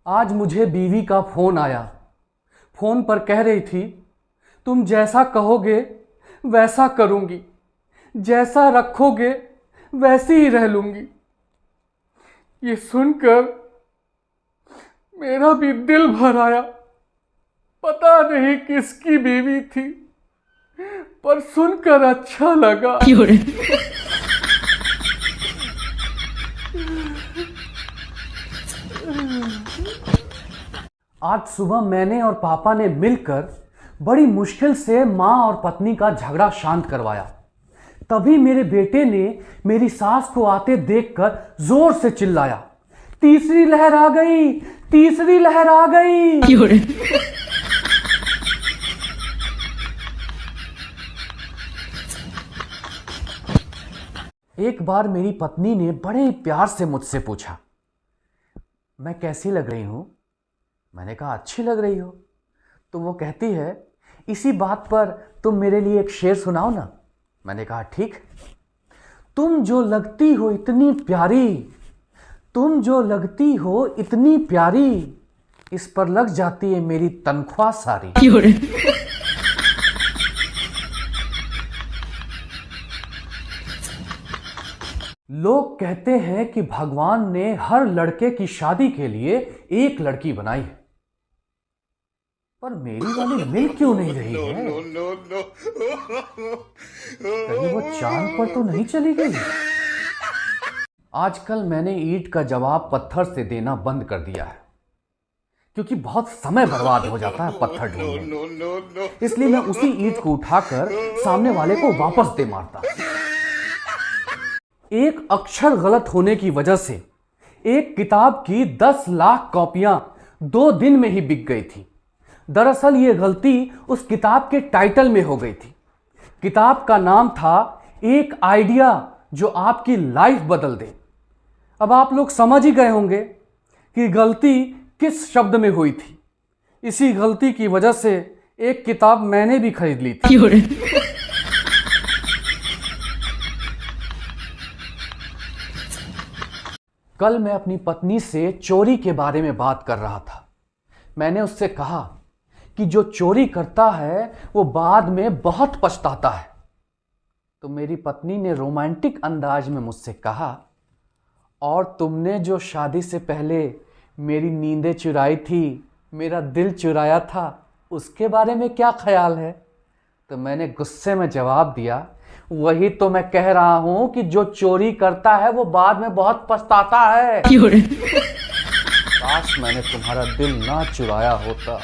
आज मुझे बीवी का फोन आया। फोन पर कह रही थी, तुम जैसा कहोगे वैसा करूंगी, जैसा रखोगे वैसी ही रह लूंगी। ये सुनकर मेरा भी दिल भर आया। पता नहीं किसकी बीवी थी, पर सुनकर अच्छा लगा। आज सुबह मैंने और पापा ने मिलकर बड़ी मुश्किल से माँ और पत्नी का झगड़ा शांत करवाया। तभी मेरे बेटे ने मेरी सास को आते देखकर जोर से चिल्लाया, तीसरी लहर आ गई, तीसरी लहर आ गई। एक बार मेरी पत्नी ने बड़े प्यार से मुझसे पूछा, मैं कैसी लग रही हूं? मैंने कहा, अच्छी लग रही हो। तो वो कहती है, इसी बात पर तुम मेरे लिए एक शेर सुनाओ ना। मैंने कहा, ठीक। तुम जो लगती हो इतनी प्यारी, तुम जो लगती हो इतनी प्यारी, इस पर लग जाती है मेरी तनख्वाह सारी। लोग कहते हैं कि भगवान ने हर लड़के की शादी के लिए एक लड़की बनाई है, पर मेरी वाली मिल क्यों नहीं रही है? कहीं वो चांद पर तो नहीं चली गई? आजकल मैंने ईंट का जवाब पत्थर से देना बंद कर दिया है, क्योंकि बहुत समय बर्बाद हो जाता है पत्थर ढूंढने में। इसलिए मैं उसी ईंट को उठाकर सामने वाले को वापस दे मारता। एक अक्षर गलत होने की वजह से एक किताब की 10 लाख कॉपियां 2 दिन में ही बिक गई थी। दरअसल ये गलती उस किताब के टाइटल में हो गई थी। किताब का नाम था एक आइडिया जो आपकी लाइफ बदल दे। अब आप लोग समझ ही गए होंगे कि गलती किस शब्द में हुई थी। इसी गलती की वजह से एक किताब मैंने भी खरीद ली थी। कल मैं अपनी पत्नी से चोरी के बारे में बात कर रहा था। मैंने उससे कहा कि जो चोरी करता है वो बाद में बहुत पछताता है। तो मेरी पत्नी ने रोमांटिक अंदाज में मुझसे कहा, और तुमने जो शादी से पहले मेरी नींदें चुराई थी, मेरा दिल चुराया था, उसके बारे में क्या ख्याल है? तो मैंने गुस्से में जवाब दिया, वही तो मैं कह रहा हूं कि जो चोरी करता है वो बाद में बहुत पछताता है। काश मैंने तुम्हारा दिल ना चुराया होता।